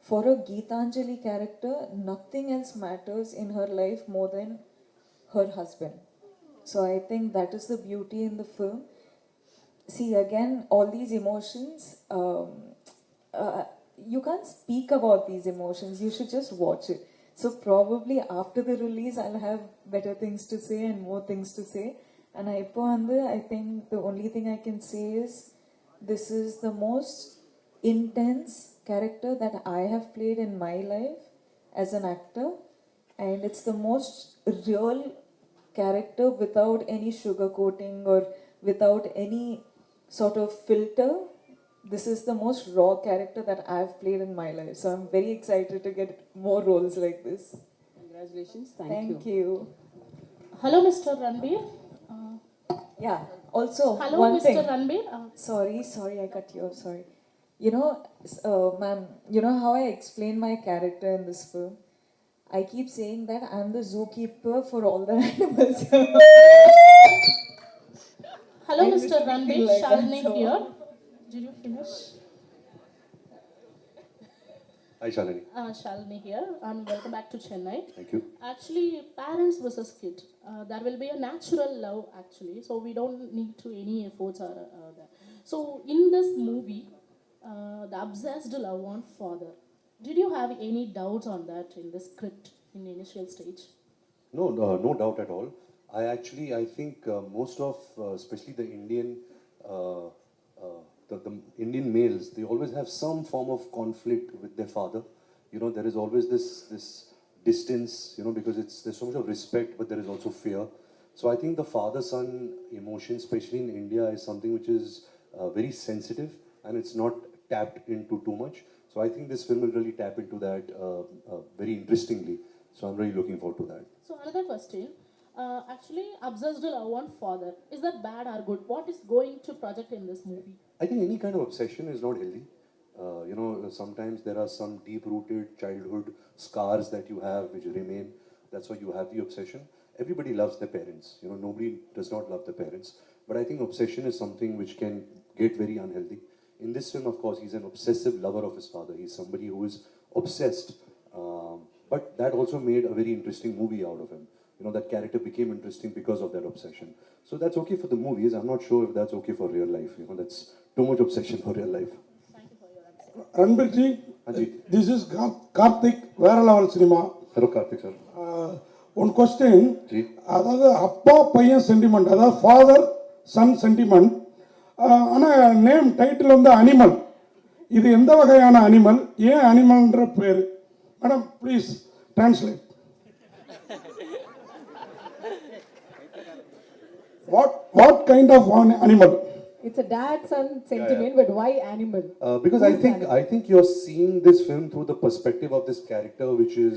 for a Geetanjali character, nothing else matters in her life more than her husband. So I think that is the beauty in the film. See, again, all these emotions, you can't speak about these emotions. You should just watch it. So probably after the release, I'll have better things to say and more things to say. And I think the only thing I can say is this is the most intense character that I have played in my life as an actor. And it's the most real character without any sugarcoating or without any sort of filter. This is the most raw character that I've played in my life. So I'm very excited to get more roles like this. Congratulations. Thank you. Hello, Mr. Ranbir. Yeah. Also, Hello, one Mr. thing. Ranbir. Sorry, I cut you off. Sorry. You know, ma'am, you know how I explain my character in this film? I keep saying that I'm the zookeeper for all the animals. Hello, I Mr. literally Ranbir. feel like that, Shalini so- here. Did you finish? Hi, Shalini. Shalini here, and welcome back to Chennai. Thank you. Actually, parents versus kid. There will be a natural love, actually. So we don't need to any efforts or that. So in this movie, the obsessed love on father. Did you have any doubts on that in the script in the initial stage? No doubt at all. I think most of, especially the Indian, the Indian males, they always have some form of conflict with their father. You know, there is always this distance, you know, because there's so much of respect, but there is also fear. So I think the father-son emotion, especially in India, is something which is very sensitive and it's not tapped into too much. So I think this film will really tap into that very interestingly. So I'm really looking forward to that. So another question. Actually, obsessed love on father. Is that bad or good? What is going to project in this movie? I think any kind of obsession is not healthy. You know, sometimes there are some deep-rooted childhood scars that you have which remain. That's why you have the obsession. Everybody loves their parents. You know, nobody does not love their parents. But I think obsession is something which can get very unhealthy. In this film, of course, he's an obsessive lover of his father. He's somebody who is obsessed. But that also made a very interesting movie out of him. You know, that character became interesting because of that obsession. So that's okay for the movies. I'm not sure if that's okay for real life. You know, that's too much obsession for real life. Ranbirji, Ajit. this is Karthik, Vera Level Cinema. Hello, Karthik sir. One question, Ji. அதாவது அப்பா பையன் sentiment, அதாவது father son sentiment, ஆனால் name title வந்து animal. இது எந்த வகையான animal, ஏன் அனிமல்ன்ற பேர்? Madam please translate. What kind of animal? It's a dad-son sentiment, but why animal? Because I think you're seeing this film through the perspective of this character, which is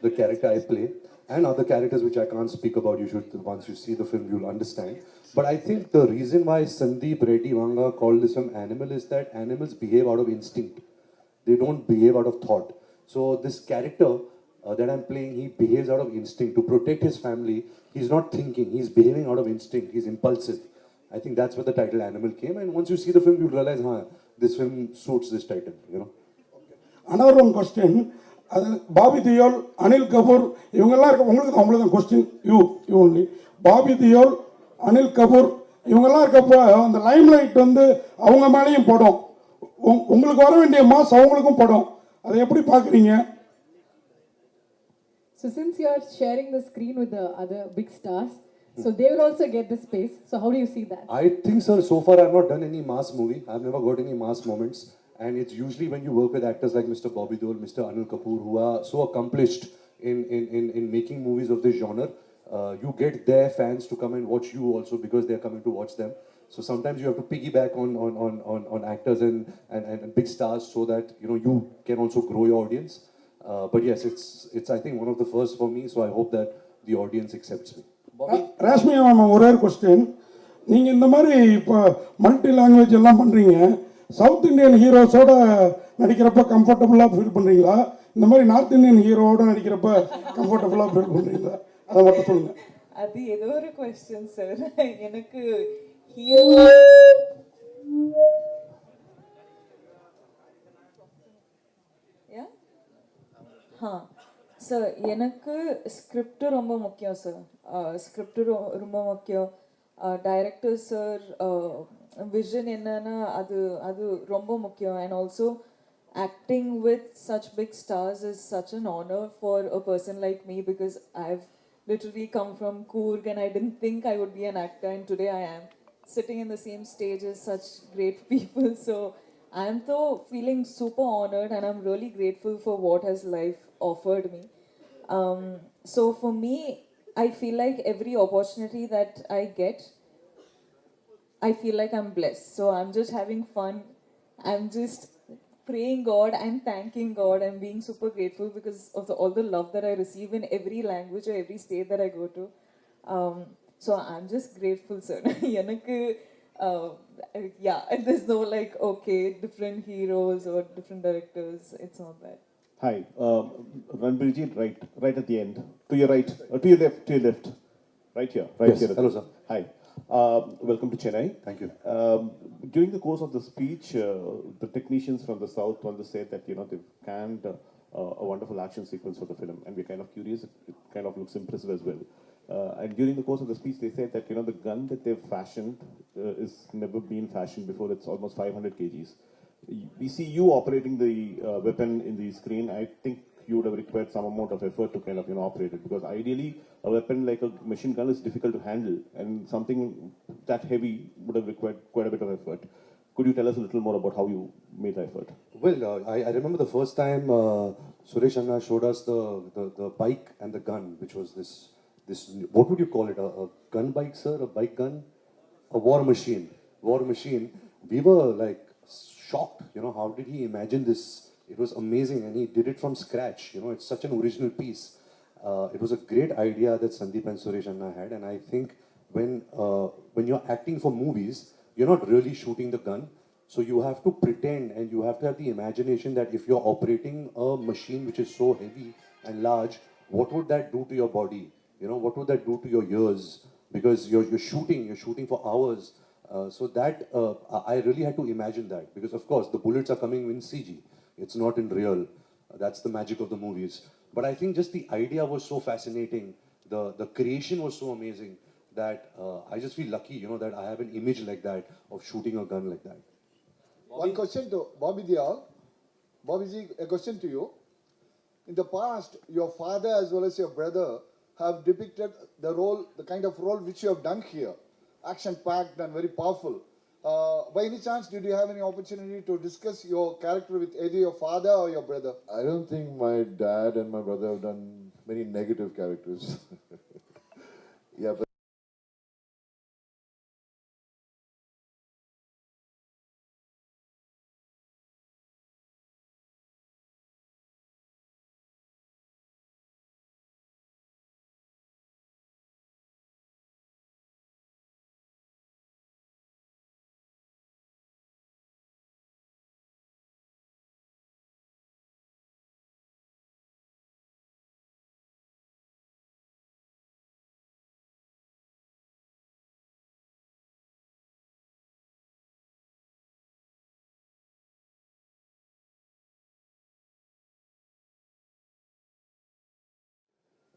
the character I play, and other characters which I can't speak about. You should, once you see the film, you'll understand. But I think the reason why Sandeep Reddy Vanga called this film Animal is that animals behave out of instinct. They don't behave out of thought. So this character that I'm playing, he behaves out of instinct. To protect his family, he's not thinking, he's behaving out of instinct, he's impulsive. I think that's where the title Animal came, and once you see the film, you'll realize, this film suits this title, you know. Another one question, Bobby Deol, Anil Kapoor, இவங்கெல்லாம் இருக்க உங்களுக்கு அவ்வளோதான் question, you only. Bobby Deol, Anil Kapoor இவங்கெல்லாம் இருக்கப்போ அந்த Lime light வந்து அவங்க மேலேயும் படம், உங்களுக்கு வர வேண்டிய மாஸ் அவங்களுக்கும் படம், அதை எப்படி பார்க்குறீங்க? So since you are sharing the screen with the other big stars, so they will also get the space. So how do you see that? I think, sir, so far I've not done any mass movie. I've never got any mass moments. And it's usually when you work with actors like Mr. Bobby Deol, Mr. Anil Kapoor, who are so accomplished in making movies of this genre, you get their fans to come and watch you also because they're coming to watch them. So sometimes you have to piggyback on actors and big stars so that, you know, you can also grow your audience. But yes, it's I think one of the first for me, so I hope that the audience accepts me. Reshmi ma'am, ஒரே ஒரு question. நீங்கள் இந்த மாதிரி இப்போ multi language எல்லாம் பண்ணுறீங்க, south Indian ஹீரோஸோட நடிக்கிறப்ப கம்ஃபர்டபுளாக feel பண்ணுறீங்களா, இந்த மாதிரி நார்த் இந்தியன் ஹீரோவோட நடிக்கிறப்ப கம்ஃபர்டபுளாக ஃபீல் பண்ணுறீங்களா, அதை மட்டும் சொல்லுங்கள். அது ஏதோ ஒரு கொஸ்டின் சார். எனக்கு ஹீரோ சார் எனக்கு ஸ்கிரிப்ட் ரொம்ப முக்கியம் சார். ஸ்கிரிப்ட் ரொம்ப முக்கியம். டைரக்டர் சார் விஷன் என்னன்னா அது அது ரொம்ப முக்கியம். And also acting with such big stars is such an honor for a person like me, because I've literally come from Coorg and I didn't think I would be an actor, and today I am sitting in the same stage as such great people. So I'm though feeling super honored, and I'm really grateful for what has life offered me. So for me, I feel like every opportunity that I get, I feel like I'm blessed. So I'm just having fun. I'm just praying God and thanking God and being super grateful because of all the love that I receive in every language or every state that I go to. So I'm just grateful, sir. Yanakku, yeah, there's no like, okay, different heroes or different directors. It's not that. Hi, Ranbirji, right at the end. To your right, to your left, Right here, Yes. here. Hello, sir. Hi, welcome to Chennai. Thank you. During the course of the speech, the technicians from the south all said that they've canned a wonderful action sequence for the film, and we're kind of curious. It kind of looks impressive as well. And during the course of the speech, they said that the gun that they've fashioned is never been fashioned before. It's almost 500 kgs. We see you operating the weapon in the screen. I think you would have required some amount of effort to kind of operate it, because ideally a weapon like a machine gun is difficult to handle, and something that heavy would have required quite a bit of effort. Could you tell us a little more about how you made the effort? Well, I remember the first time Suresh Anna showed us the bike and the gun, which was this what would you call it? A gun bike, sir? A bike gun? A war machine. War machine. We were like shocked. How did he imagine this? It was amazing, and he did it from scratch. It's such an original piece. It was a great idea that Sandeep and Suresh Anna had, and I think when you're acting for movies, you're not really shooting the gun, so you have to pretend and you have to have the imagination that if you're operating a machine which is so heavy and large, what would that do to your body? What would that do to your ears? Because you're shooting for hours. So that I really had to imagine that, because of course the bullets are coming in CG. It's not in real. That's the magic of the movies. But I think just the idea was so fascinating. The creation was so amazing that I just feel lucky, that I have an image like that of shooting a gun like that. One question to Bobby Deol. Bobby ji, a question to you. In the past, your father as well as your brother have depicted the kind of role which you have done here. Action-packed and very powerful. By any chance, did you have any opportunity to discuss your character with either your father or your brother? I don't think my dad and my brother have done many negative characters. Yeah, but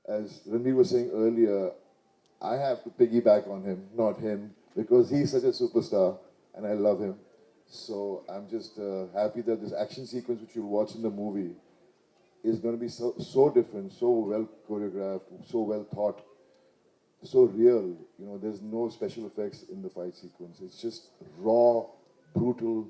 as Ranveer was saying earlier, I have to piggyback on him, not him, because he's such a superstar and I love him. So I'm just happy that this action sequence which you'll watch in the movie is going to be so different, so well choreographed, so well thought, so real. There's no special effects in the fight sequence. It's just raw, brutal,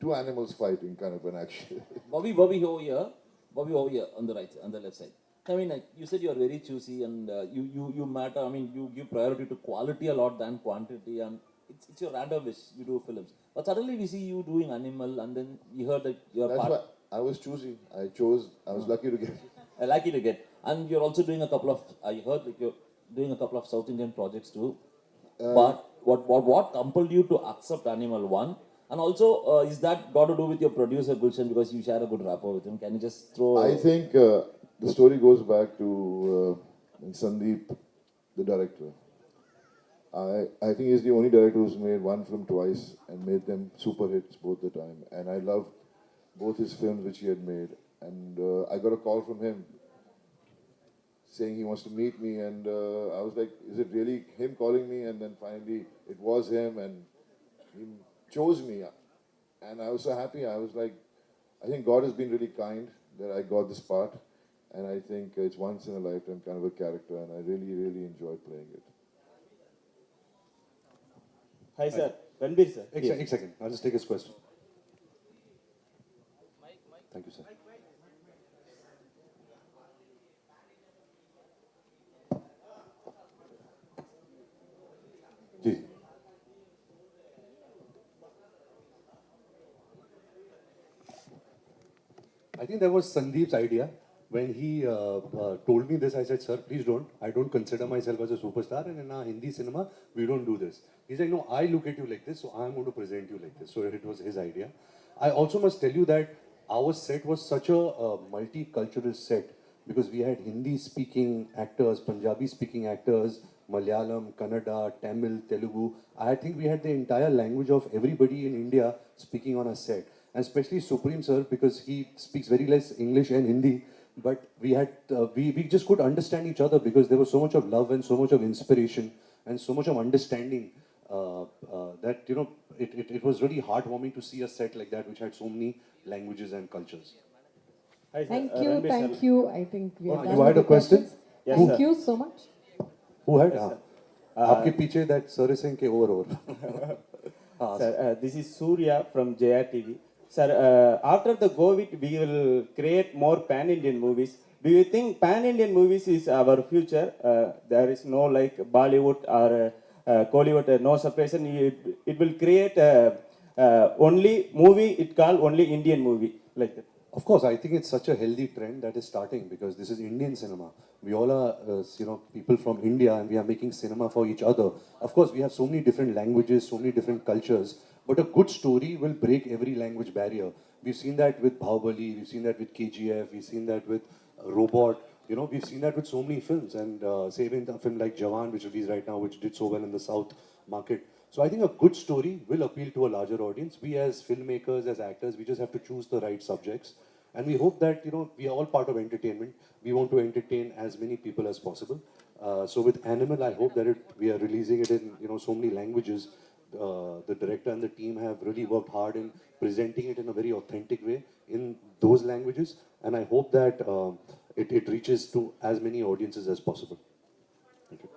two animals fighting kind of an action. Bobby over here. Bobby over here on the right, on the left side. I mean, like, you said you are very choosy and you matter. I mean, you give priority to quality a lot than quantity, and it's your random wish. You do films, but suddenly we see you doing Animal, and then we heard that you're That's part. why I was choosy. I was lucky to get. Lucky to get, and you're also doing a couple of. I heard like you're doing a couple of South Indian projects too. But what compelled you to accept Animal One? And also, is that got to do with your producer Gulshan, because you share a good rapport with him? Can you just throw? I think the story goes back to Sandeep, the director. I think he's the only director who's made one film twice and made them super hits both the time. And I loved both his films which he had made. And I got a call from him saying he wants to meet me, and I was like, is it really him calling me? And then finally it was him, and he chose me. And I was so happy. I was like, I think God has been really kind that I got this part. And I think it's once in a lifetime kind of a character, and I really, really enjoyed playing it. Hi, sir. Ranbir, sir. A second. I'll just take his question. Thank you, sir. Ji. I think that was Sandeep's idea. When he told me this, I said, sir, please don't. I don't consider myself as a superstar, and in our Hindi cinema, we don't do this. He's like, no, I look at you like this, so I'm going to present you like this. So it was his idea. I also must tell you that our set was such a multicultural set, because we had Hindi-speaking actors, Punjabi-speaking actors, Malayalam, Kannada, Tamil, Telugu. I think we had the entire language of everybody in India speaking on our set. And especially Supreme sir, because he speaks very less English and Hindi. But we had, we just could understand each other, because there was so much of love and so much of inspiration and so much of understanding that, you know, it was really heartwarming to see a set like that, which had so many languages and cultures. Hi, sir. Thank Ranbir, you. sir. I think we are done You had with a the question? questions. Yes, Thank sir. you so much. Who had? Yes, sir. Aapke piche that sir is saying ke over. Sir, this is Surya from JRTV. Sir, after the COVID, we will create more pan-Indian movies. Do you think pan-Indian movies is our future? There is no like Bollywood or Kollywood, no separation. It will create only movie, it called only Indian movie, like that. Of course, I think it's such a healthy trend that is starting, because this is Indian cinema. We all are, you know, people from India, and we are making cinema for each other. Of course, we have so many different languages, so many different cultures, but a good story will break every language barrier. We've seen that with Bahubali, we've seen that with KGF, we've seen that with Robot. You know, we've seen that with so many films, and say even a film like Jawan, which released right now, which did so well in the South market. So I think a good story will appeal to a larger audience. We as filmmakers, as actors, we just have to choose the right subjects. And we hope that, you know, we are all part of entertainment. We want to entertain as many people as possible. So with Animal, I hope that we are releasing it in, you know, so many languages. The director and the team have really worked hard in presenting it in a very authentic way in those languages. And I hope that it reaches to as many audiences as possible. Thank you.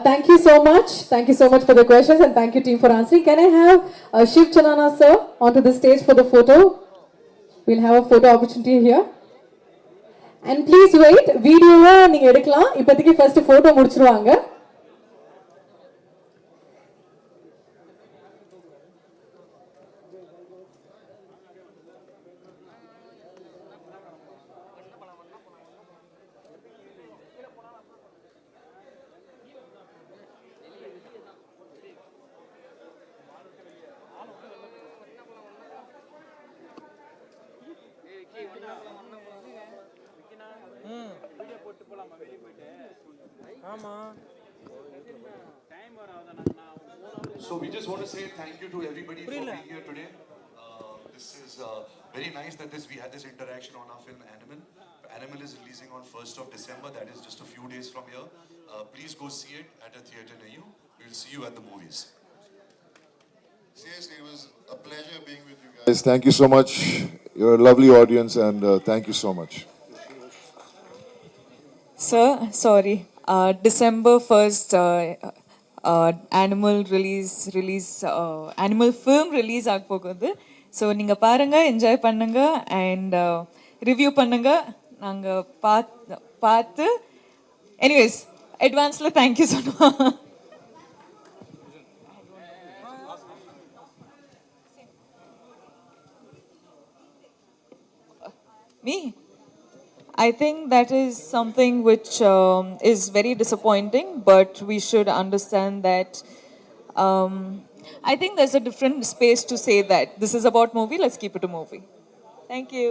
Thank you so much. Thank you so much for the questions, and thank you team for answering. Can I have Shiv Chanana sir onto the stage for the photo? We'll have a photo opportunity here. And please wait, video நீங்க எடுக்கலாம். இப்போதைக்கு first photo முடிச்சிருவாங்க. So we just want to say thank you to everybody for being here today. This is very nice that we had this interaction on our film Animal. Animal is releasing on 1st of December. That is just a few days from here. Please go see it at a theatre near you. We will see you at the movies. Seriously, it was a pleasure being with you guys. Thank you so much. You're a lovely audience, and thank you so much. Sir, sorry. December 1st, Animal Animal film release ஆக போகுது. So நீங்க பாருங்க, enjoy பண்ணுங்க, and review பண்ணுங்க. நாங்க பார்த்து anyways, advancedly thank you so much. Me? I think that is something which is very disappointing, but we should understand that I think there's a different space to say that this is about movie, let's keep it a movie. Thank you.